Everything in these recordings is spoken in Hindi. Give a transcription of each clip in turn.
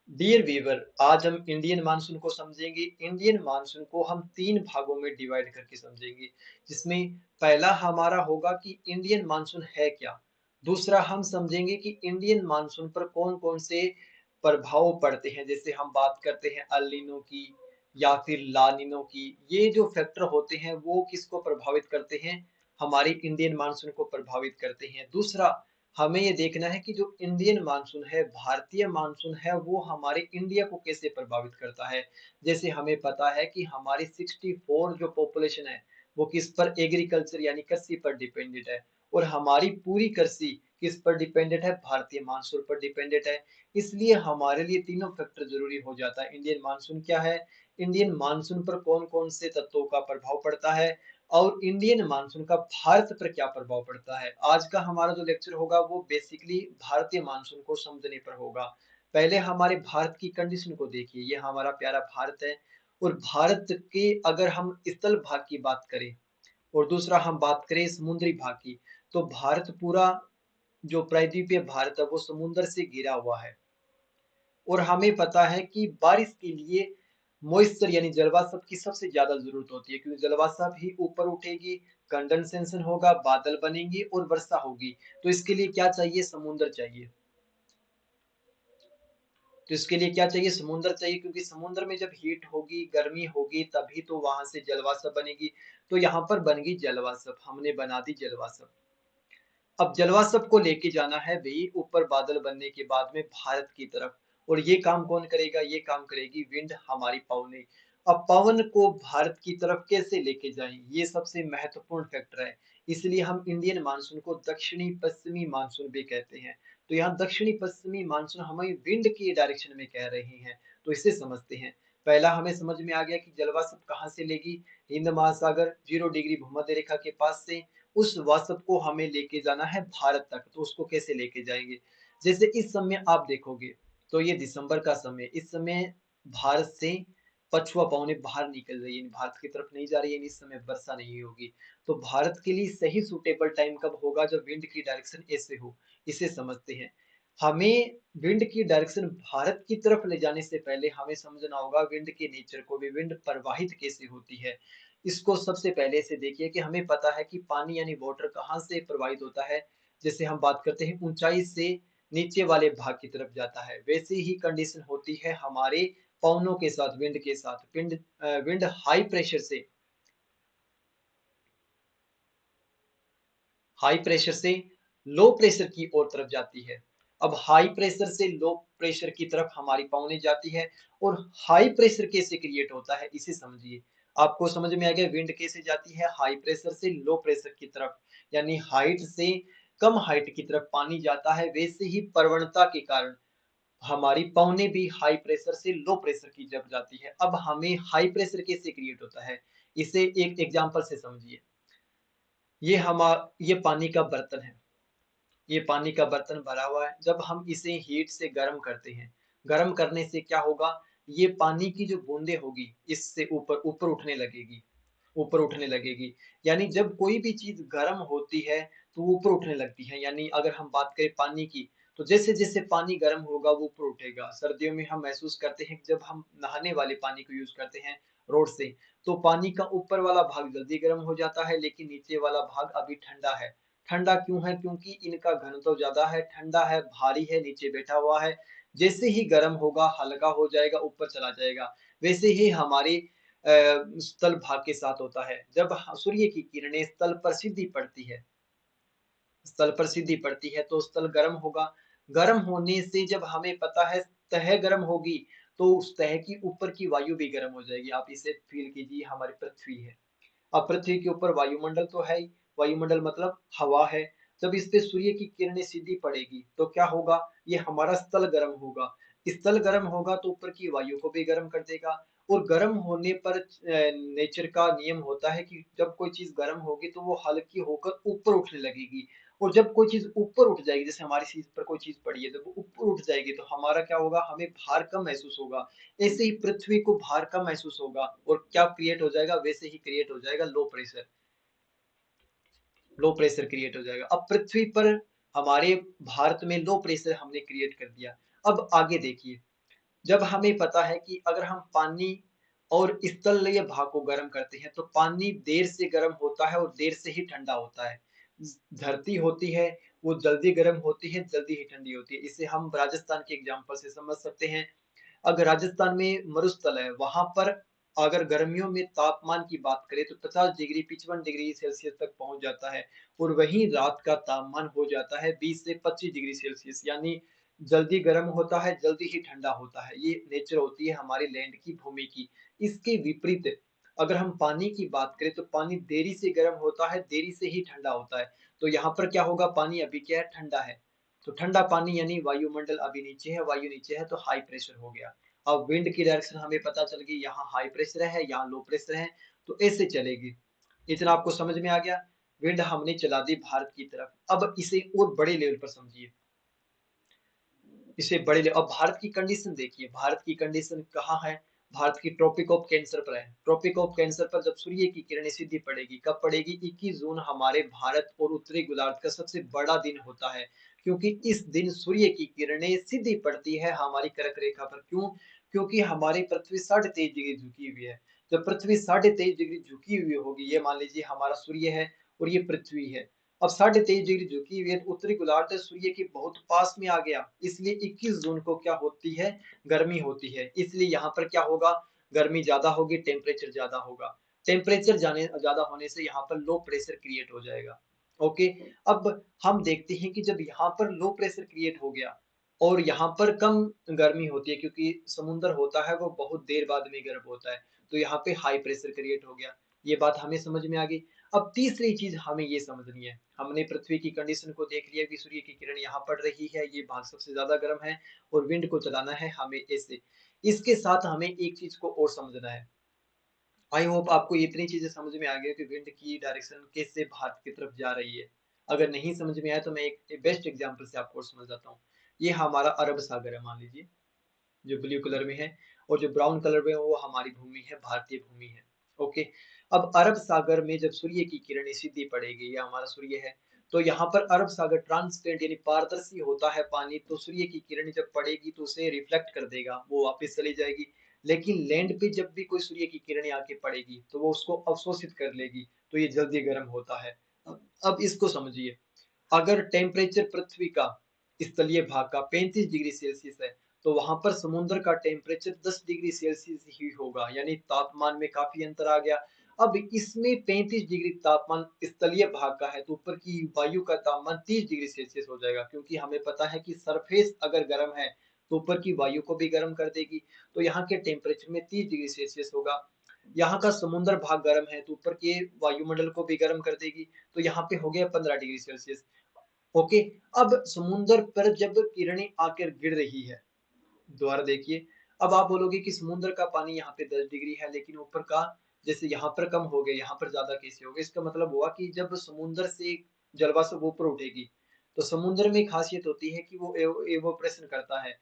डियर वीवर, आज हम इंडियन मानसून को समझेंगे। इंडियन मानसून को हम तीन भागों में डिवाइड करके समझेंगे, जिसमें पहला हमारा होगा कि इंडियन मानसून है क्या। दूसरा हम समझेंगे कि इंडियन मानसून पर कौन कौन से प्रभाव पड़ते हैं, जैसे हम बात करते हैं अल नीनो की या फिर ला नीनो की। ये जो फैक्टर होते हैं वो किसको प्रभावित करते हैं, हमारी इंडियन मानसून को प्रभावित करते हैं। दूसरा, हमें ये देखना है कि जो इंडियन मानसून है, भारतीय मानसून है, वो हमारे इंडिया को कैसे प्रभावित करता है। जैसे हमें पता है कि हमारी 64 जो पॉपुलेशन है वो किस पर, एग्रीकल्चर यानी कृषि पर डिपेंडेंट है। और हमारी पूरी कृषि किस पर डिपेंडेंट है, भारतीय मानसून पर डिपेंडेंट है। इसलिए हमारे लिए तीनों फैक्टर जरूरी हो जाता है। इंडियन मानसून क्या है, इंडियन मानसून पर कौन कौन से तत्वों का प्रभाव पड़ता है, और इंडियन मानसून का भारत पर क्या प्रभाव पड़ता है। आज का हमारा जो लेक्चर होगा वो बेसिकली भारतीय मानसून को समझने पर होगा। पहले हमारे भारत की कंडीशन को देखिए, ये हमारा प्यारा भारत है। और भारत के अगर हम स्थल भाग की बात करें और दूसरा हम बात करें समुद्री भाग की, तो भारत पूरा जो प्रायद्वीपीय भारत है वो समुद्र से घिरा हुआ है। और हमें पता है कि बारिश के लिए मॉइस्चर यानी जलवाष्प की सबसे ज्यादा जरूरत होती है, क्योंकि जलवाष्प ही ऊपर उठेगी, कंडेंसेशन होगा, बादल बनेंगे और वर्षा होगी। तो इसके लिए क्या चाहिए, समुद्र चाहिए। तो इसके लिए क्या चाहिए, समुद्र चाहिए, क्योंकि समुद्र में जब हीट होगी, गर्मी होगी, तभी तो वहां से जलवाष्प बनेगी। तो यहाँ पर बन गई जलवाष्प, हमने बना दी जलवाष्प। अब जलवाष्प को लेके जाना है भाई ऊपर बादल बनने के बाद में भारत की तरफ। और ये काम कौन करेगा, ये काम करेगी विंड, हमारी पवने। अब पवन को भारत की तरफ कैसे लेके जाएं, ये सबसे महत्वपूर्ण फैक्टर है। इसलिए हम इंडियन मानसून को दक्षिणी पश्चिमी मानसून भी कहते हैं। तो यहाँ दक्षिणी पश्चिमी मानसून हमें विंड की डायरेक्शन में कह रहे हैं। तो इसे समझते हैं। पहला हमें समझ में आ गया कि जलवाष्प कहाँ से लेगी, हिंद महासागर 0 डिग्री भूमध्य रेखा के पास से। उस वास्तव को हमें लेके जाना है भारत तक, तो उसको कैसे लेके जाएंगे। जैसे इस समय आप देखोगे तो ये दिसंबर का समय, इस समय भारत से पछुआ पवने बाहर निकल रही है, भारत की तरफ नहीं जा रही है, इस समय वर्षा नहीं होगी। तो भारत के लिए सही सुटेबल टाइम कब होगा, जब विंड की डायरेक्शन ऐसे हो। इसे समझते हैं। हमें विंड की डायरेक्शन भारत की तरफ ले जाने से पहले हमें समझना होगा विंड के नेचर को भी, विंड प्रवाहित कैसे होती है। इसको सबसे पहले से देखिए कि हमें पता है कि पानी यानी वाटर कहाँ से प्रवाहित होता है। जैसे हम बात करते हैं ऊंचाई से नीचे वाले भाग की तरफ जाता है, वैसे ही कंडीशन होती है हमारे पवनों के साथ, विंड के साथ। विंड हाई प्रेशर से लो प्रेशर की ओर तरफ जाती है। अब हाई प्रेशर से लो प्रेशर की तरफ हमारी पवनें जाती है। और हाई प्रेशर कैसे क्रिएट होता है, इसे समझिए। आपको समझ में आ गया विंड कैसे जाती है हाई प्रेशर से लो प्रेशर की तरफ, यानी हाइट से कम हाइट की तरफ पानी जाता है। वैसे ही प्रवणता के कारण हमारी पवनें भी हाई प्रेशर से लो प्रेशर की जब जाती है। अब हमें हाई प्रेशर कैसे क्रिएट होता है, इसे एक एग्जांपल से समझिए। ये पानी का बर्तन है, ये पानी का बर्तन भरा हुआ है। जब हम इसे हीट से गर्म करते हैं, गर्म करने से क्या होगा, ये पानी की जो बूंदे होगी इससे ऊपर ऊपर उठने लगेगी, ऊपर उठने लगेगी। यानी जब कोई भी चीज गर्म होती है तो वो ऊपर उठने लगती है। यानी अगर हम बात करें पानी की, तो जैसे जैसे पानी गर्म होगा वो ऊपर उठेगा। सर्दियों में हम महसूस करते हैं कि जब हम नहाने वाले पानी को यूज करते हैं रोड से, तो पानी का ऊपर वाला भाग जल्दी गर्म हो जाता है, लेकिन नीचे वाला भाग अभी ठंडा है। ठंडा क्यों है, क्योंकि इनका घनत्व ज्यादा है, ठंडा है, भारी है, नीचे बैठा हुआ है। जैसे ही गर्म होगा हल्का हो जाएगा, ऊपर चला जाएगा। वैसे ही हमारे स्थल भाग के साथ होता है। जब सूर्य की किरणें स्थल पर सीधी पड़ती है, स्थल पर सीधी पड़ती है तो स्थल गर्म होगा। गर्म होने से जब हमें पता है तह गर्म होगी, तो उस तह की ऊपर की वायु भी गर्म हो जाएगी। आप इसे फील कीजिए, हमारी पृथ्वी है। अब पृथ्वी के ऊपर वायुमंडल तो है ही, वायुमंडल मतलब हवा है। जब इस पे सूर्य की किरणें सीधी पड़ेगी तो क्या होगा, ये हमारा स्थल गर्म होगा। स्थल गर्म होगा तो ऊपर की वायु को भी गर्म कर देगा। और गर्म होने पर नेचर का नियम होता है कि जब कोई चीज गर्म होगी तो वो हल्की होकर ऊपर उठने लगेगी। और जब कोई चीज ऊपर उठ जाएगी, जैसे हमारी चीज पर कोई चीज पड़ी है, जब वो ऊपर उठ जाएगी तो हमारा क्या होगा, हमें भार कम महसूस होगा। ऐसे ही पृथ्वी को भार कम महसूस होगा और क्या क्रिएट हो जाएगा, वैसे ही क्रिएट हो जाएगा low pressure. Low pressure create हो जाएगा। अब पृथ्वी पर हमारे भारत में लो प्रेशर हमने क्रिएट कर दिया। अब आगे देखिए, जब हमें पता है कि अगर हम पानी और इस तलीय भाग को गर्म करते हैं तो पानी देर से गर्म होता है और देर से ही ठंडा होता है। धरती होती है वो जल्दी गर्म होती है, जल्दी ही ठंडी होती है। इसे हम राजस्थान के एग्जाम्पल से समझ सकते हैं। अगर राजस्थान में मरुस्थल है, वहां पर अगर गर्मियों में तापमान की बात करें तो 50 डिग्री 55 डिग्री सेल्सियस तक पहुंच जाता है, और वहीं रात का तापमान हो जाता है 20 से 25 डिग्री सेल्सियस, यानी जल्दी गर्म होता है, जल्दी ही ठंडा होता है। ये नेचर होती है हमारी लैंड की, भूमि की। इसके विपरीत अगर हम पानी की बात करें तो पानी देरी से गर्म होता है, देरी से ही ठंडा होता है। तो यहाँ पर क्या होगा, पानी अभी क्या है, ठंडा है। तो ठंडा पानी यानी वायुमंडल अभी नीचे है, वायु नीचे है, तो हाई प्रेशर हो गया। अब विंड की डायरेक्शन हमें पता चल गई, यहाँ हाई प्रेशर है, यहाँ लो प्रेशर है, तो ऐसे चलेगी। इतना आपको समझ में आ गया। विंड हमने चला दी भारत की तरफ। अब इसे और बड़े लेवल पर समझिए। इसे बड़े ले अब भारत की कंडीशन देखिए, भारत की कंडीशन कहाँ है, भारत की ट्रॉपिक ऑफ कैंसर पर है। ट्रॉपिक ऑफ कैंसर पर जब सूर्य की किरणें सीधी पड़ेगी, कब पड़ेगी, 21 जून हमारे भारत और उत्तरी गोलार्ध का सबसे बड़ा दिन होता है, क्योंकि इस दिन सूर्य की किरणें सीधी पड़ती है हमारी कर्क रेखा पर। क्यों? क्योंकि हमारी पृथ्वी 23.5 डिग्री झुकी हुई है। जब पृथ्वी 23.5 डिग्री झुकी हुई होगी, ये मान लीजिए हमारा सूर्य है और ये पृथ्वी है। अब 23.5 डिग्री झुकी हुई है, तो उत्तरी गोलार्ध सूर्य के बहुत पास में आ गया, इसलिए 21 जून को क्या होती है, गर्मी होती है। इसलिए यहाँ पर क्या होगा, गर्मी ज्यादा होगी, टेम्परेचर ज्यादा होगा। टेम्परेचर जाने ज्यादा होने से यहाँ पर लो प्रेशर क्रिएट हो जाएगा। ओके। अब हम देखते हैं कि जब यहाँ पर लो प्रेशर क्रिएट हो गया और यहाँ पर कम गर्मी होती है, क्योंकि समुद्र होता है वो बहुत देर बाद में गर्म होता है, तो यहाँ पे हाई प्रेशर क्रिएट हो गया। ये बात हमें समझ में आ गई। अब तीसरी चीज हमें ये समझनी है, हमने पृथ्वी की कंडीशन को देख लिया कि सूर्य की किरण यहाँ पड़ रही है, ये भाग सबसे ज्यादा गर्म है, और विंड को चलाना है हमें ऐसे। इसके साथ हमें एक चीज को और समझना है। आई होप आपको इतनी चीजें समझ में आ गई कि विंड की डायरेक्शन कैसे भारत की तरफ जा रही है। अगर नहीं समझ में आया तो मैं एक बेस्ट एग्जाम्पल से आपको और समझाता हूँ। ये हमारा अरब सागर है, मान लीजिए, जो ब्लू कलर में है, और जो ब्राउन कलर में है वो हमारी भूमि है, भारतीय भूमि है। ओके। अब अरब सागर में जब सूर्य की किरणें सीधी पड़ेगी, ये हमारा सूर्य है, तो यहाँ पर अरब सागर ट्रांसपेरेंट यानी पारदर्शी होता है पानी, तो सूर्य की किरणें जब पड़ेगी तो उसे रिफ्लेक्ट कर देगा, वो वापस चली जाएगी। लेकिन लैंड पे जब भी कोई सूर्य की किरणें आके पड़ेगी तो वो उसको अवशोषित कर लेगी, तो ये जल्दी गर्म होता है। अब इसको समझिए। अगर टेम्परेचर पृथ्वी का स्थलीय भाग का 35 डिग्री सेल्सियस है, तो वहां पर समुद्र का टेम्परेचर 10 डिग्री सेल्सियस ही होगा, यानी तापमान में काफी अंतर आ गया। अब इसमें 35 डिग्री तापमान स्थलीय भाग का है, तो ऊपर की वायु का तापमान 30 डिग्री सेल्सियस हो जाएगा, क्योंकि हमें पता है कि सरफेस अगर गर्म है तो ऊपर की वायु को भी गर्म कर देगी, तो यहाँ के टेम्परेचर में 30 डिग्री सेल्सियस होगा। यहाँ का समुद्र भाग गर्म है तो ऊपर के वायुमंडल को भी गर्म कर देगी, तो यहाँ पे हो गया 15 डिग्री सेल्सियस। ओके। अब समुद्र पर जब किरणें आकर गिर रही है, दोबारा देखिए। अब आप बोलोगे कि समुद्र का पानी यहाँ पे 10 डिग्री है, लेकिन ऊपर का जैसे यहाँ पर कम हो गया, यहाँ पर ज्यादा कैसे हो गया, इसका मतलब हुआ कि जब समुद्र से जलवाष्प ऊपर उठेगी, तो समुद्र में खासियत होती है कि वो एवोप्रेशन करता है,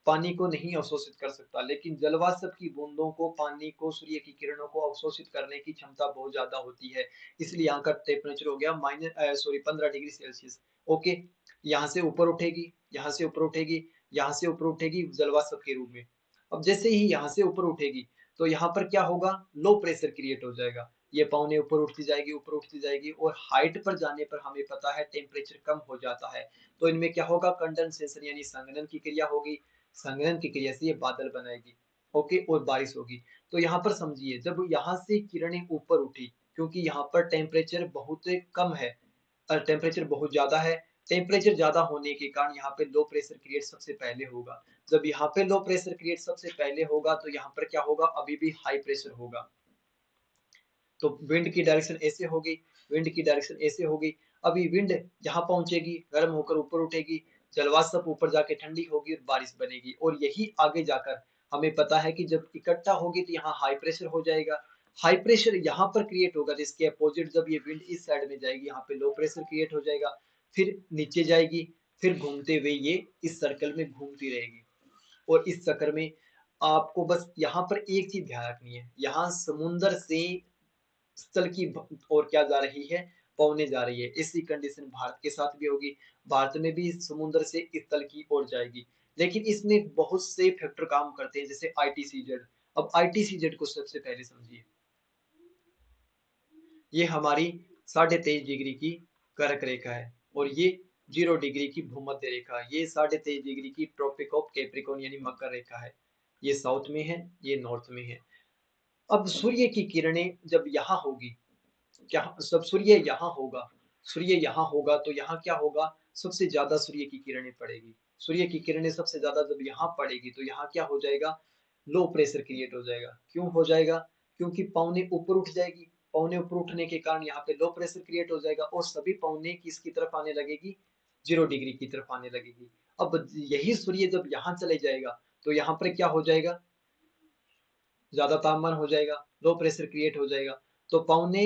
पानी को नहीं अवशोषित कर सकता, लेकिन जलवाष्प की बूंदों को, पानी को, सूर्य की किरणों को अवशोषित करने की क्षमता बहुत ज्यादा होती है। इसलिए यहाँ का टेम्परेचर हो गया 15 डिग्री सेल्सियस। ओके। यहाँ से ऊपर उठेगी, यहाँ से ऊपर उठेगी, यहाँ से ऊपर उठेगी जलवाष्प के रूप में। अब जैसे ही यहाँ से ऊपर उठेगी तो यहाँ पर क्या होगा, लो प्रेशर क्रिएट हो जाएगा, ये पौने ऊपर उठती जाएगी, ऊपर उठती जाएगी, और हाइट पर जाने पर हमें पता है टेम्परेचर कम हो जाता है। तो इनमें क्या होगा, कंडेंसेशन यानी संघनन की क्रिया होगी, संघनन की क्रिया से ये बादल बनाएगी। ओके, और बारिश होगी। तो यहाँ पर समझिए, जब यहाँ से किरणें ऊपर उठी, क्योंकि यहाँ पर टेम्परेचर बहुत कम है, टेम्परेचर बहुत ज्यादा है, टेम्परेचर ज्यादा होने के कारण यहाँ पे लो प्रेशर क्रिएट सबसे पहले होगा। जब यहाँ पे लो प्रेशर क्रिएट सबसे पहले होगा तो यहाँ पर क्या होगा, अभी भी हाई प्रेशर होगा। तो विंड की डायरेक्शन ऐसे होगी, विंड की डायरेक्शन ऐसे होगी। अभी विंड यहाँ पहुंचेगी, गर्म होकर ऊपर उठेगी, जलवाष्प ऊपर जाके ठंडी होगी और बारिश बनेगी, और यही आगे जाकर हमें पता है कि जब इकट्ठा होगी तो यहाँ हाई प्रेशर हो जाएगा। हाई प्रेशर यहाँ पर क्रिएट होगा, जिसके अपोजिट जब ये विंड इस साइड में जाएगी, यहाँ पे लो प्रेशर क्रिएट हो जाएगा, फिर नीचे जाएगी, फिर घूमते हुए ये इस सर्कल में घूमती रहेगी। और इस चक्कर में आपको बस यहाँ पर एक चीज ध्यान रखनी है, यहाँ समुंदर से स्थल की ओर क्या जा रही है, पौने जा रही है। इसी कंडीशन भारत के साथ भी होगी, भारत में भी समुद्र से स्थल की ओर जाएगी। लेकिन इसमें बहुत से फैक्टर काम करते हैं, जैसे ITCZ। अब ITCZ को सबसे पहले समझिए। ये हमारी 23.5 डिग्री की कर्क रेखा है और ये 0 डिग्री की भूमध्य रेखा है। ये 23.5 डिग्री की ट्रॉपिक ऑफ कैप्रिकॉर्न यानी मकर रेखा है। ये साउथ में है, ये नॉर्थ में है। अब सूर्य की किरणें जब यहाँ होगी, क्या सब सूर्य यहाँ होगा, सूर्य यहाँ होगा तो यहाँ क्या होगा, सबसे ज्यादा सूर्य की किरणें पड़ेगी। सूर्य की किरणें सबसे ज्यादा जब यहाँ पड़ेगी तो यहाँ क्या हो जाएगा, लो प्रेशर क्रिएट हो जाएगा। क्यों हो जाएगा, क्योंकि पौने ऊपर उठ जाएगी। पौने ऊपर उठने के कारण यहाँ पे लो प्रेशर क्रिएट हो जाएगा और सभी पौने किसकी तरफ आने लगेगी, 0 डिग्री की तरफ आने लगेगी। अब यही सूर्य जब यहाँ चले जाएगा तो यहाँ पर क्या हो जाएगा, ज्यादा तापमान हो जाएगा, लो प्रेशर क्रिएट हो जाएगा। तो पौने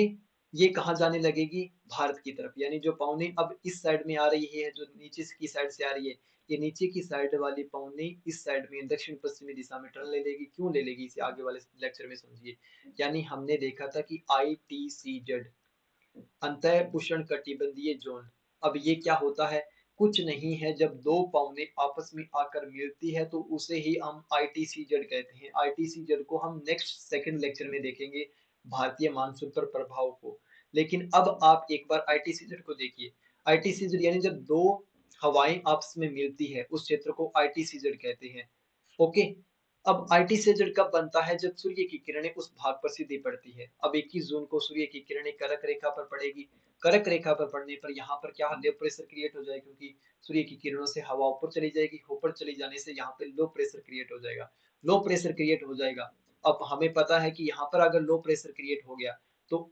ये कहाँ जाने लगेगी, भारत की तरफ। यानी जो पौने अब इस साइड में आ रही है, जो नीचे की साइड से आ रही है, ये नीचे की साइड वाली पौने इस साइड में दक्षिण पश्चिमी दिशा में टर्न ले लेगी। क्यों ले लेगी, इसे आगे वाले लेक्चर में समझिए। यानी हमने देखा था कि ITCZ अंतः उष्ण कटिबंधीय जोन। अब ये क्या होता है, कुछ नहीं है, जब दो पौने आपस में आकर मिलती है तो उसे ही हम ITCZ कहते हैं। ITCZ को हम नेक्स्ट सेकंड लेक्चर में देखेंगे, भारतीय मानसून पर प्रभाव को। लेकिन अब आप एक बार ITCZ को देखिए। ITCZ यानी जब दो हवाएं आपस में मिलती है उस क्षेत्र को ITCZ कहते हैं। ओके। अब ITCZ कब बनता है, जब सूर्य की किरणें उस भाग पर सीधी पड़ती है। अब 21 जून को सूर्य की किरणें कर्क रेखा पर पड़ेगी। कर्क रेखा पर पड़ने पर यहाँ पर क्या लो प्रेशर क्रिएट हो जाएगा, क्योंकि सूर्य की किरणों से हवा ऊपर चली जाएगी। ऊपर चली जाने से यहाँ पे लो प्रेशर क्रिएट हो जाएगा। लो प्रेशर क्रिएट हो जाएगा। अब हमें पता है कि यहाँ पर अगर लो प्रेशर क्रिएट हो गया तो,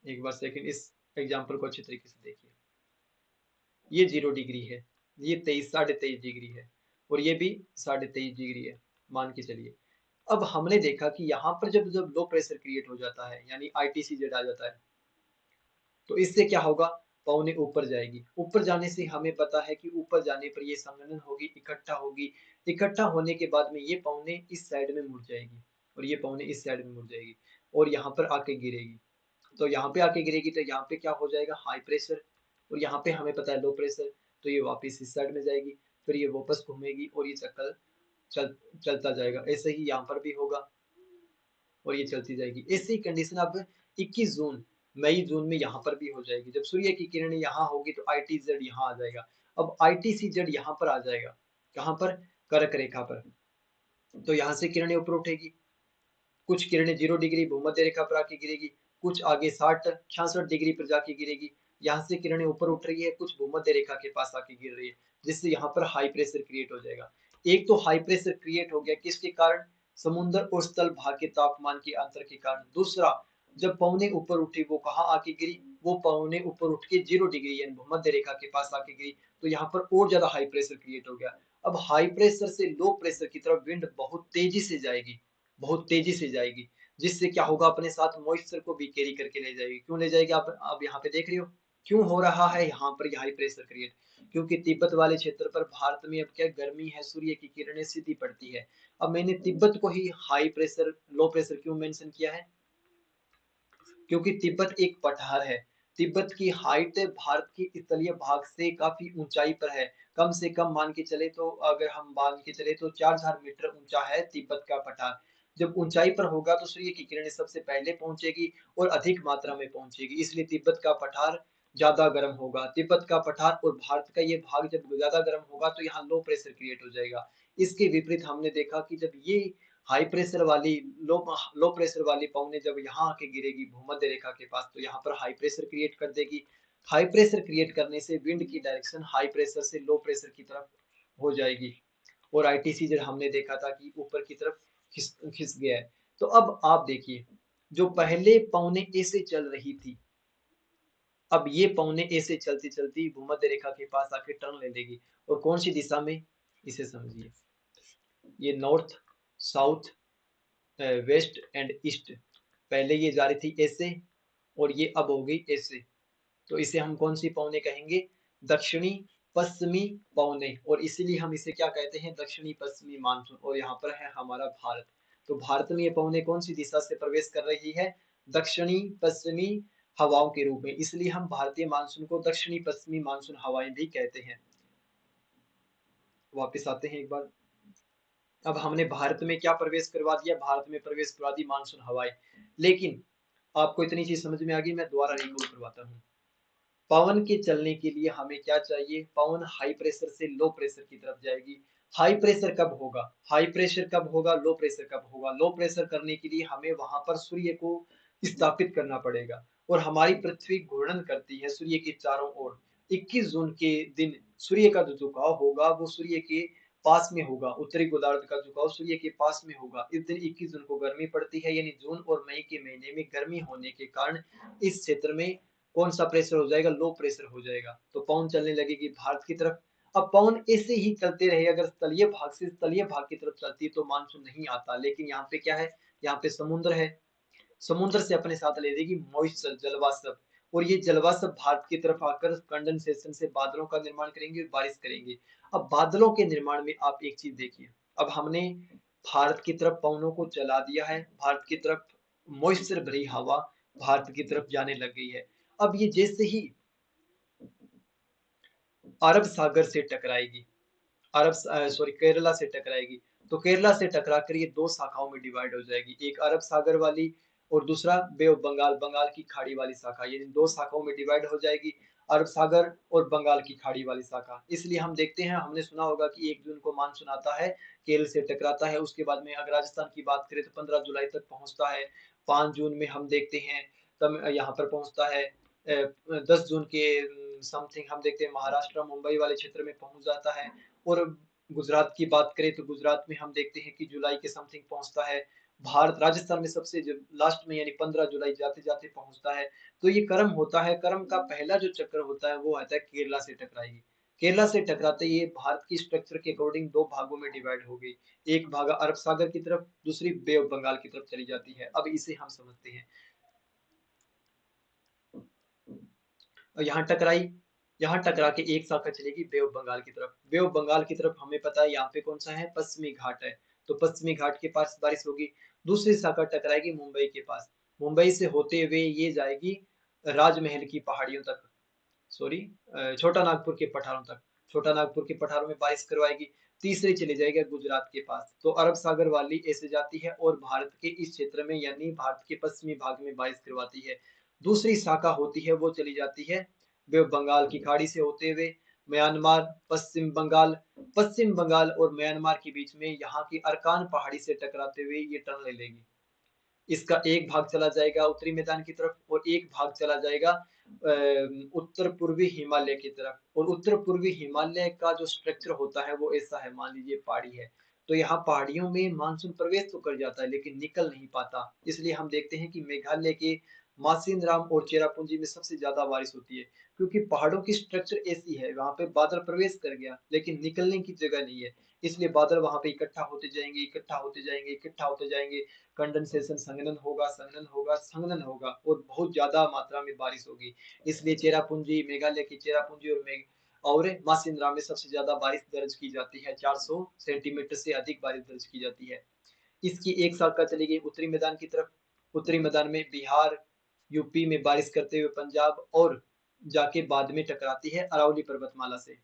एक बार सेकंड, इस एग्जाम्पल को अच्छी तरीके से देखिए। ये 0 डिग्री है, ये 23 डिग्री है और ये भी 23 डिग्री है, मान के चलिए। अब हमने देखा कि यहाँ पर जब जब लो प्रेशर क्रिएट हो जाता है यानी ITCZ आ जाता है तो इससे क्या होगा, पौने ऊपर जाएगी। ऊपर जाने से हमें पता है कि ऊपर जाने पर ये संघनन होगी, इकट्ठा होगी। इकट्ठा होने के बाद में ये पौने इस साइड में मुड़ जाएगी और ये पौने इस साइड में मुड़ जाएगी और यहाँ पर आके गिरेगी। तो यहाँ पे आके गिरेगी तो यहाँ पे क्या हो जाएगा, हाई प्रेशर। और यहाँ पे हमें पता है लो प्रेशर, तो ये वापस इस साइड में जाएगी, फिर ये वापस घूमेगी और ये चक्कर चलता जाएगा। ऐसे ही यहाँ पर भी होगा और ये चलती जाएगी। ऐसी कंडीशन अब 21 जून मई जून में यहाँ पर भी हो जाएगी। जब सूर्य की किरणें यहाँ होगी तो ITZ यहाँ आ जाएगा। अब ITCZ यहाँ पर आ जाएगा, कहाँ पर, कर्क रेखा पर। तो यहाँ से किरणें ऊपर उठेगी, कुछ किरणें 0 डिग्री भूमध्य रेखा पर आके गिरेगी, कुछ आगे 66 डिग्री पर जाके गिरेगी। यहाँ से किरणें ऊपर उठ रही है, कुछ भूमध्य रेखा के पास आके गिर रही है, जिससे यहाँ पर हाई प्रेशर क्रिएट हो जाएगा। एक तो हाई प्रेशर क्रिएट हो गया किसके कारण, समुद्र और स्थल भाग के तापमान के अंतर के कारण। दूसरा, जब पौने ऊपर उठी वो कहाँ आके गिरी, वो पौने ऊपर उठ के 0 डिग्री यानी भूमध्य रेखा के पास आके गिरी, तो यहाँ पर और ज्यादा हाई प्रेशर क्रिएट हो गया। अब हाई प्रेशर से लो प्रेशर की तरफ विंड बहुत तेजी से जाएगी, बहुत तेजी से जाएगी, जिससे क्या होगा, अपने साथ मॉइस्चर को भी कैरी करके ले जाएगी। क्यों ले जाएगी, आप यहाँ पे देख रहे हो क्यों हो रहा है यहाँ पर हाई प्रेशर क्रिएट, क्योंकि तिब्बत वाले क्षेत्र पर भारत में अब क्या गर्मी है, सूर्य की किरणें सीधी पड़ती है। अब मैंने तिब्बत को ही हाई प्रेशर लो प्रेशर क्यों मेंशन किया है, क्योंकि तिब्बत एक पठार है। तिब्बत की हाइट भारत की तलीय भाग से काफी ऊंचाई पर है। कम से कम मान के चले तो, अगर हम मान के चले तो 4000 मीटर ऊंचा है तिब्बत का पठार। जब ऊंचाई पर होगा तो सूर्य की किरणें सबसे पहले पहुंचेगी और अधिक मात्रा में पहुंचेगी, इसलिए तिब्बत का पठार ज्यादा गर्म होगा। तिब्बत का पठार और भारत का ये भाग जब ज्यादा गर्म होगा तो यहाँ लो प्रेशर क्रिएट हो जाएगा। इसके विपरीत हमने देखा कि जब ये हाई प्रेशर वाली लो लो प्रेशर वाली पवने जब यहाँ आके गिरेगी भूमध्य रेखा के पास तो यहाँ पर हाई प्रेशर क्रिएट कर देगी। हाई प्रेशर क्रिएट करने से विंड की डायरेक्शन हाई प्रेशर से लो प्रेशर की तरफ हो जाएगी और ITCZ हमने देखा था कि ऊपर की तरफ खिस गया है। तो अब आप देखिए, जो पहले पौने ऐसे चल रही थी, अब ये पौने ऐसे चलती चलती भूमध्य रेखा के पास आके टर्न ले लेगी। और कौन सी दिशा में, इसे समझिए। ये north, south, west and east. पहले ये जा रही थी ऐसे और ये अब हो गई ऐसे, तो इसे हम कौन सी पौने कहेंगे, दक्षिणी पश्चिमी पौने। और इसीलिए हम इसे क्या कहते हैं, दक्षिणी पश्चिमी मानसून। और यहाँ पर है हमारा भारत। तो भारत में ये पौने कौन सी दिशा से प्रवेश कर रही है, दक्षिणी पश्चिमी हवाओं के रूप में, इसलिए हम भारतीय मानसून को दक्षिणी पश्चिमी मानसून हवाएं भी कहते हैं। वापस आते हैं एक बार। अब हमने भारत में क्या प्रवेश करवा दिया, भारत में प्रवेश करवा दी मानसून हवाएं। लेकिन आपको इतनी चीज समझ में आ गई, मैं दोबारा रिकॉल करवाता हूँ। पवन के चलने के लिए हमें क्या चाहिए, पवन हाई प्रेशर से लो प्रेशर की तरफ जाएगी। हाई प्रेशर कब होगा, हाई प्रेशर कब होगा, लो प्रेशर कब होगा, लो प्रेशर करने के लिए हमें वहां पर सूर्य को स्थापित करना पड़ेगा। और हमारी पृथ्वी घूर्णन करती है सूर्य के चारों ओर। 21 जून के दिन सूर्य का जो झुकाव होगा वो सूर्य के पास में होगा, उत्तरी गोलार्ध का झुकाव सूर्य के पास में होगा। इस दिन 21 जून को गर्मी पड़ती है, यानी जून और मई के महीने में गर्मी होने के कारण इस क्षेत्र में कौन सा प्रेशर हो जाएगा, लो प्रेशर हो जाएगा। तो पवन चलने लगेगी भारत की तरफ। अब पवन ऐसे ही चलते रहे, अगर तलीय भाग से तलीय भाग की तरफ चलती तो मानसून नहीं आता। लेकिन यहाँ पे क्या है, यहाँ पे समुद्र है, समुद्र से अपने साथ ले लेगी मॉइस्चर, जलवाष्प। और ये जलवाष्प भारत की तरफ आकर कंडेंसेशन से बादलों का निर्माण करेंगे और बारिश करेंगे। अब बादलों के निर्माण में आप एक चीज देखिए, अब हमने भारत की तरफ पवनों को चला दिया है, भारत की तरफ मॉइस्चर भरी हवा भारत की तरफ जाने लग गई है। अब ये जैसे ही अरब सागर से टकराएगी, सॉरी केरला से टकराएगी, तो केरला से टकरा कर ये दो शाखाओं में डिवाइड हो जाएगी, एक अरब सागर वाली और दूसरा बे ऑफ बंगाल, बंगाल की खाड़ी वाली शाखा। ये दो शाखाओं में डिवाइड हो जाएगी, अरब सागर और बंगाल की खाड़ी वाली शाखा। इसलिए हम देखते हैं, हमने सुना होगा कि 1 जून को मानसून आता है, केरल से टकराता है, उसके बाद में अगर राजस्थान की बात करें तो 15 जुलाई तक पहुंचता है। 5 जून में हम देखते हैं तब यहाँ पर पहुंचता है। 10 जून के समथिंग हम देखते हैं महाराष्ट्र मुंबई वाले क्षेत्र में पहुंच जाता है। और गुजरात की बात करें तो गुजरात में हम देखते हैं कि जुलाई के समथिंग पहुंचता है। भारत राजस्थान में सबसे लास्ट में यानी 15 जुलाई जाते जाते पहुंचता है। तो ये कर्म होता है, कर्म का पहला जो चक्र होता है वो आता है केरला से टकराएगी। केरला से टकराते ये भारत की स्ट्रक्चर के अकॉर्डिंग दो भागों में डिवाइड हो गई, एक भाग अरब सागर की तरफ, दूसरी बे ऑफ बंगाल की तरफ चली जाती है। अब इसे हम समझते हैं, और यहाँ टकराई, यहाँ टकरा के एक शाखा चलेगी बे ऑफ बंगाल की तरफ। बे ऑफ बंगाल की तरफ हमें पता है यहाँ पे कौन सा है, पश्चिमी घाट है, तो पश्चिमी घाट के पास बारिश होगी। दूसरी शाखा टकराएगी मुंबई के पास, मुंबई से होते हुए ये जाएगी राजमहल की पहाड़ियों तक, सॉरी छोटा नागपुर के पठारों तक, छोटा नागपुर के पठारों में बारिश करवाएगी। तीसरी चली जाएगी गुजरात के पास, तो अरब सागर वाली ऐसे जाती है और भारत के इस क्षेत्र में यानी भारत के पश्चिमी भाग में बारिश करवाती है। दूसरी शाखा होती है वो चली जाती है वे बंगाल की खाड़ी से होते हुए म्यांमार, पश्चिम बंगाल, पश्चिम बंगाल और म्यांमार के बीच में यहाँ की अरकान पहाड़ी से टकराते हुए ये टर्न ले लेगी। इसका एक भाग चला जाएगा उत्तरी मैदान की तरफ और एक भाग चला जाएगा उत्तर पूर्वी हिमालय की तरफ। और उत्तर पूर्वी हिमालय का जो स्ट्रक्चर होता है वो ऐसा है, मान लीजिए पहाड़ी है, तो यहाँ पहाड़ियों में मानसून प्रवेश तो कर जाता है लेकिन निकल नहीं पाता। इसलिए हम देखते हैं कि मेघालय के मासिनराम और चेरापूंजी में सबसे ज्यादा बारिश होती है, क्योंकि पहाड़ों की स्ट्रक्चर ऐसी है, वहां पे बादल प्रवेश कर गया लेकिन निकलने की जगह नहीं है। इसलिए बादल वहां पे इकट्ठा होते जाएंगे, इकट्ठा होते जाएंगे, इकट्ठा होते जाएंगे, कंडेंसेशन, संघनन होगा, संघनन होगा, संघनन होगा और बहुत ज्यादा मात्रा में बारिश होगी। इसलिए चेरापूंजी, मेघालय की चेरापूंजी और मासिनराम में सबसे ज्यादा बारिश दर्ज की जाती है, 400 सेंटीमीटर से अधिक बारिश दर्ज की जाती है। इसकी एक शाखा चली गई उत्तरी मैदान की तरफ, उत्तरी मैदान में बिहार, यूपी में बारिश करते हुए पंजाब, और जाके बाद में टकराती है अरावली पर्वतमाला से।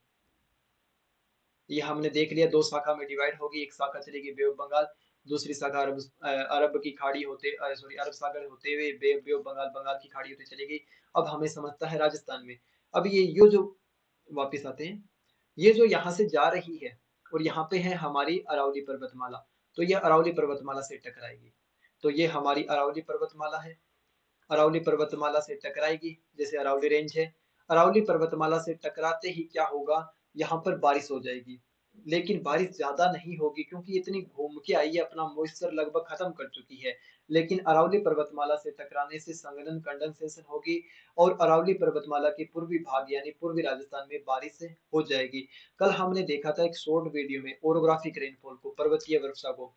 ये हमने देख लिया, दो शाखा में डिवाइड होगी, एक शाखा चलेगी बे ऑफ बंगाल, दूसरी शाखा अरब की खाड़ी होते सॉरी अरब सागर होते हुए बे ऑफ बंगाल, बंगाल की खाड़ी होते चली गई। अब हमें समझता है राजस्थान में। अब ये जो वापिस आते हैं, ये जो यहाँ से जा रही है और यहाँ पे है हमारी अरावली पर्वतमाला, तो ये अरावली पर्वतमाला से टकराएगी। तो ये हमारी अरावली पर्वतमाला है, अरावली पर्वतमाला से टकराएगी, जैसे अरावली रेंज है। अरावली पर्वतमाला से टकराते ही क्या होगा, यहाँ पर बारिश हो जाएगी, लेकिन बारिश ज्यादा नहीं होगी क्योंकि इतनी घूम के आई है, अपना मॉइस्चर लगभग खत्म कर चुकी है। लेकिन अरावली पर्वतमाला से टकराने से संघनन, कंडेंसेशन होगी और अरावली पर्वतमाला के पूर्वी भाग यानी पूर्वी राजस्थान में बारिश हो जाएगी। कल हमने देखा था एक शॉर्ट वीडियो में ओरोग्राफिक रेनफॉल को, पर्वतीय वर्षा को,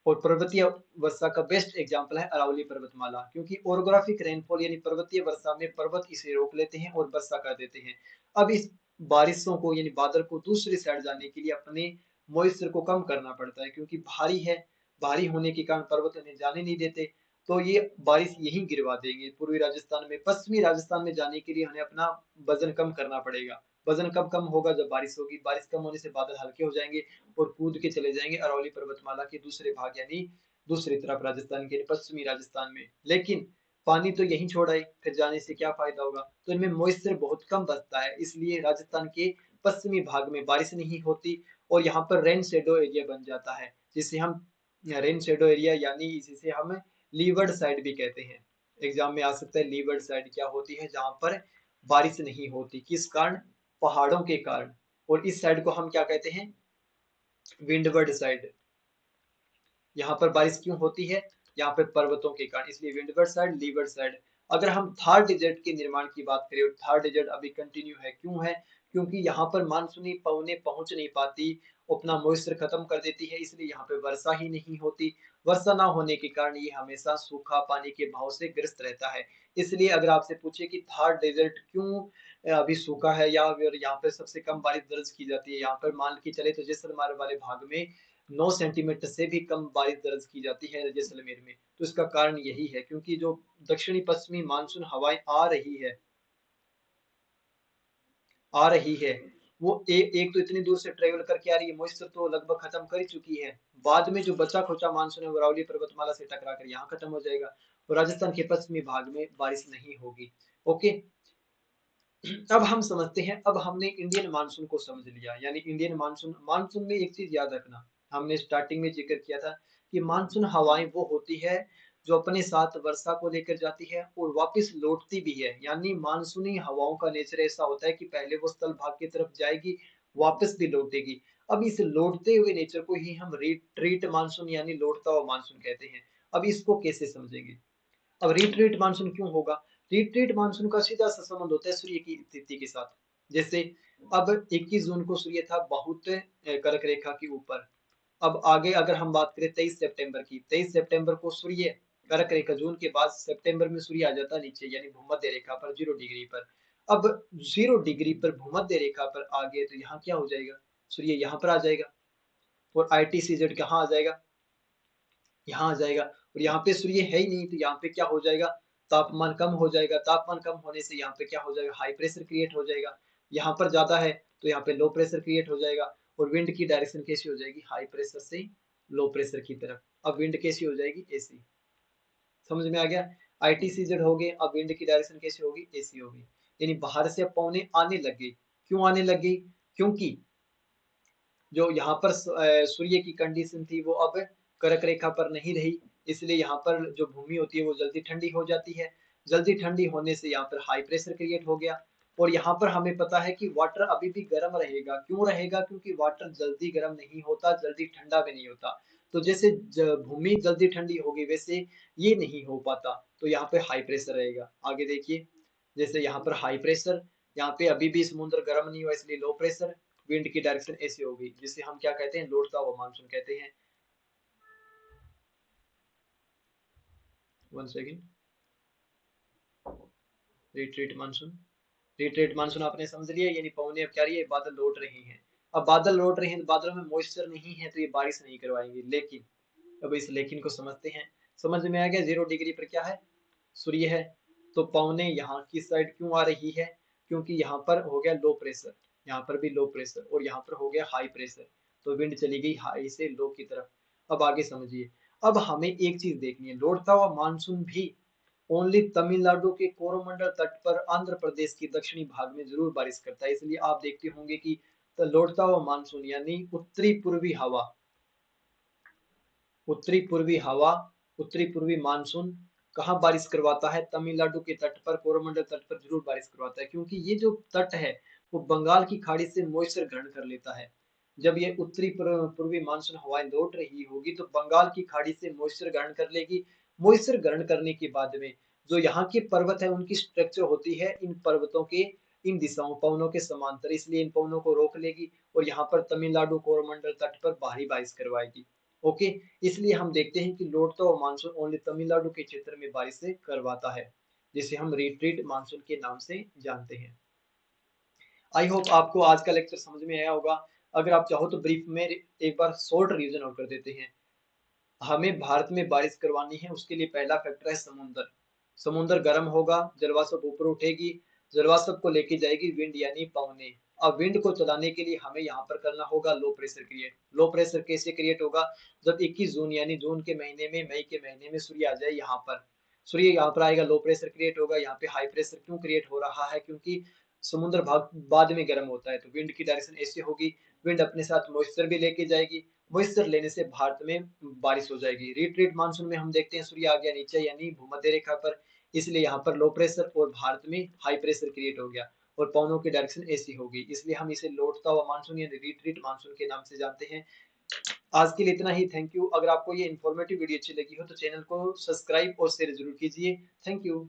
और पर्वतीय वर्षा का बेस्ट एग्जांपल है अरावली पर्वतमाला, क्योंकि ओरोग्राफिक रेनफॉल यानी पर्वतीय वर्षा में पर्वत इसे रोक लेते हैं और वर्षा कर देते हैं। अब इस बारिशों को यानी बादल को दूसरी साइड जाने के लिए अपने मॉइस्चर को कम करना पड़ता है, क्योंकि भारी है, भारी होने के कारण पर्वत उन्हें जाने नहीं देते। तो ये बारिश यहीं गिरवा देंगे पूर्वी राजस्थान में, पश्चिमी राजस्थान में जाने के लिए उन्हें अपना वजन कम करना पड़ेगा। वजन कब कम होगा? जब बारिश होगी। बारिश कम होने से बादल हल्के हो जाएंगे और कूद के चले जाएंगे अरवली पर्वतमाला के दूसरे भाग यानी दूसरी तरफ राजस्थान के पश्चिमी राजस्थान में। लेकिन पानी तो यहीं छोड़ आए, फिर जाने से क्या फायदा होगा? तो इनमें मॉइस्चर बहुत कम बचता है, इसलिए राजस्थान के पश्चिमी भाग में बारिश नहीं होती और यहाँ पर रेन शेडो एरिया बन जाता है, जिसे हम रेन शेडो एरिया यानी इसे हम लीवर्ड साइड भी कहते हैं। एग्जाम में आ सकता है लीवर्ड साइड क्या होती है? जहां पर बारिश नहीं होती, किस कारण? पहाड़ों के कारण। और इस साइड को हम क्या कहते हैं? Windward side. यहाँ पर बारिश क्यों होती है? यहाँ पे पर्वतों के कारण, इसलिए विंडवर्ड साइड, लीवर्ड साइड। अगर हम थर्ड डिजिट के निर्माण की बात करें, और थर्ड डिजिट अभी कंटिन्यू है, क्यों है? क्योंकि यहाँ पर मानसूनी पवनें पहुंच नहीं पाती, अपना मॉइस्चर खत्म कर देती है, इसलिए यहाँ पे वर्षा ही नहीं होती। वर्षा ना होने के कारण ये हमेशा सूखा पानी के भाव से ग्रस्त रहता है। इसलिए अगर आपसे पूछे कि थर्ड डेजर्ट क्यों अभी सूखा है या फिर यहाँ पे सबसे कम बारिश दर्ज की जाती है, यहाँ पर मान के चले तो जैसलमेर वाले भाग में 9 सेंटीमीटर से भी कम बारिश दर्ज की जाती है जैसलमेर में। तो इसका कारण यही है, क्योंकि जो दक्षिणी पश्चिमी मानसून हवाएं आ रही है वो एक तो इतनी दूर से ट्रेवल करके आ रही है, मॉइस्चर तो लगभग खत्म कर ही चुकी है। बाद में जो बचा खोचा मानसून है वो अरावली पर्वतमाला से टकरा कर यहाँ खत्म हो जाएगा और राजस्थान के पश्चिमी भाग में बारिश नहीं होगी। ओके, अब हम समझते हैं, अब हमने इंडियन मानसून को समझ लिया, यानी इंडियन मानसून। मानसून में एक चीज याद रखना, हमने स्टार्टिंग में जिक्र किया था कि मानसून हवाएं वो होती है जो अपने साथ वर्षा को लेकर जाती है और वापस लौटती भी है। यानी मानसूनी हवाओं का नेचर ऐसा होता है कि पहले वो स्थल भाग की तरफ जाएगी, वापस भी लौटेगी। अब इस लौटते हुए नेचर को ही हम रिट्रीट मानसून यानी लौटता हुआ मानसून कहते हैं। अब इसको कैसे समझेंगे? अब रिट्रीट मानसून क्यों होगा? रिट्रीट मानसून का सीधा सा संबंध होता है सूर्य की स्थिति के साथ। जैसे अब 21 जून को सूर्य था बहुत कर्क रेखा के ऊपर। अब आगे अगर हम बात करें 23 सितंबर की, 23 सितंबर को सूर्य कर्क रेखा, जून के बाद सितंबर में सूर्य आ जाता नीचे यानी भूमध्य रेखा पर 0 डिग्री पर। अब 0 डिग्री पर भूमध्य रेखा पर आ गए तो यहाँ क्या हो जाएगा? सूर्य यहाँ पर आ जाएगा और ITCZ कहाँ आ जाएगा? यहाँ आ जाएगा। और यहाँ पे सूर्य है ही नहीं तो यहाँ पे क्या हो जाएगा? तापमान कम हो जाएगा। तापमान कम होने से यहाँ पे क्या हो जाएगा? हाई प्रेशर क्रिएट हो जाएगा। यहाँ पर ज्यादा है तो यहाँ पे लो प्रेशर क्रिएट हो जाएगा और विंड की डायरेक्शन कैसी हो जाएगी? हाई प्रेशर से लो प्रेशर की तरफ। अब विंड कैसी हो जाएगी? ऐसी। समझ में आ गया? ITCZ हो गए, अब विंड की डायरेक्शन कैसी होगी? ऐसी होगी। यानी बाहर से पवने आने लग गई। क्यों आने लग गई? क्योंकि जो यहाँ पर सूर्य की कंडीशन थी वो अब कर्क रेखा पर नहीं रही, इसलिए यहाँ पर जो भूमि होती है वो जल्दी ठंडी हो जाती है। जल्दी ठंडी होने से यहाँ पर हाई प्रेशर क्रिएट हो गया और यहाँ पर हमें पता है कि वाटर अभी भी गर्म रहेगा। क्यों रहेगा? क्योंकि वाटर जल्दी गर्म नहीं होता, जल्दी ठंडा भी नहीं होता। तो जैसे भूमि जल्दी ठंडी होगी वैसे ये नहीं हो पाता, तो यहाँ पे हाई प्रेशर रहेगा। आगे देखिए, जैसे यहाँ पर हाई प्रेशर, यहाँ पे अभी भी समुद्र गर्म नहीं हुआ इसलिए लो प्रेशर। विंड की डायरेक्शन ऐसी होगी जिसे हम क्या कहते हैं? लौटता हुआ मानसून कहते हैं। 1 second. Retreat monsoon, retreat monsoon आपने समझ लिया, यानी पवने अब क्या रही है? बादल लौट रहे हैं। अब बादल लौट रहे हैं तो बादलों में मॉइस्चर नहीं है तो ये बारिश नहीं करवाएंगे। लेकिन अब इस लेकिन को समझते हैं। समझ में आ गया? 0 डिग्री पर क्या है? सूर्य है। तो पवने यहाँ की साइड क्यों आ रही है? क्योंकि यहाँ पर हो गया लो प्रेशर, यहाँ पर भी लो प्रेशर और यहाँ पर हो गया हाई प्रेशर, तो विंड चली गई हाई से लो की तरफ। अब आगे समझिए। अब हमें एक चीज देखनी है, लौटता हुआ मानसून भी ओनली तमिलनाडु के कोरोमंडल तट पर आंध्र प्रदेश के दक्षिणी भाग में जरूर बारिश करता है। इसलिए आप देखते होंगे कि लौटता हुआ मानसून यानी उत्तरी पूर्वी हवा, उत्तरी पूर्वी हवा, उत्तरी पूर्वी मानसून कहाँ बारिश करवाता है? तमिलनाडु के तट पर, कोरोमंडल तट पर जरूर बारिश करवाता है, क्योंकि ये जो तट है वो बंगाल की खाड़ी से मॉइस्चर ग्रहण कर लेता है। जब ये उत्तरी पूर्वी मानसून हवाएं लौट रही होगी तो बंगाल की खाड़ी से मॉइस्चर ग्रहण कर लेगी। मॉइस्चर ग्रहण करने के बाद में जो यहाँ के पर्वत है उनकी स्ट्रक्चर होती है इन पर्वतों के, इन दिशाओं पवनों के समांतर, इसलिए इन पवनों को रोक लेगी और यहाँ पर तमिलनाडु कोरोमंडल तट पर भारी बारिश करवाएगी। ओके, इसलिए हम देखते हैं कि लौटता हुआ मानसून ओनली तमिलनाडु के क्षेत्र में बारिश से करवाता है, जिसे हम रिट्रीट मानसून के नाम से जानते हैं। आई होप आपको आज का लेक्चर समझ में आया होगा। अगर आप चाहो तो ब्रीफ में एक बार शॉर्ट रिवीजन और कर देते हैं। हमें भारत में बारिश करवानी है, उसके लिए पहला फैक्टर है समुद्र। समुद्र गर्म होगा, जलवाष्प ऊपर उठेगी, जलवाष्प को लेके जाएगी विंड यानी पवने। अब विंड को चलाने के लिए हमें यहाँ पर करना होगा low pressure create. Low pressure कैसे क्रिएट होगा? जब 21 जून यानी जून के महीने में, मई के महीने में सूर्य आ जाए यहाँ पर, सूर्य यहाँ पर आएगा, लो प्रेशर क्रिएट होगा। यहाँ पे हाई प्रेशर क्यों क्रिएट हो रहा है? क्योंकि समुद्र भाग बाद में गर्म होता है, तो विंड की डायरेक्शन ऐसी होगी। विंड अपने साथ मॉइस्चर भी लेके जाएगी, मॉइस्चर लेने से भारत में बारिश हो जाएगी। रिट्रीट मानसून में हम देखते हैं सूर्य आ गया नीचे यानी भूमध्य रेखा पर, इसलिए यहाँ पर लो प्रेशर और भारत में हाई प्रेशर क्रिएट हो गया और पवनों की डायरेक्शन ऐसी होगी, इसलिए हम इसे लौटता हुआ मानसून या रिट्रीट मानसून के नाम से जानते हैं। आज के लिए इतना ही। Thank you. अगर आपको ये इन्फॉर्मेटिव वीडियो अच्छी लगी हो तो चैनल को सब्सक्राइब और शेयर जरूर कीजिए। Thank you.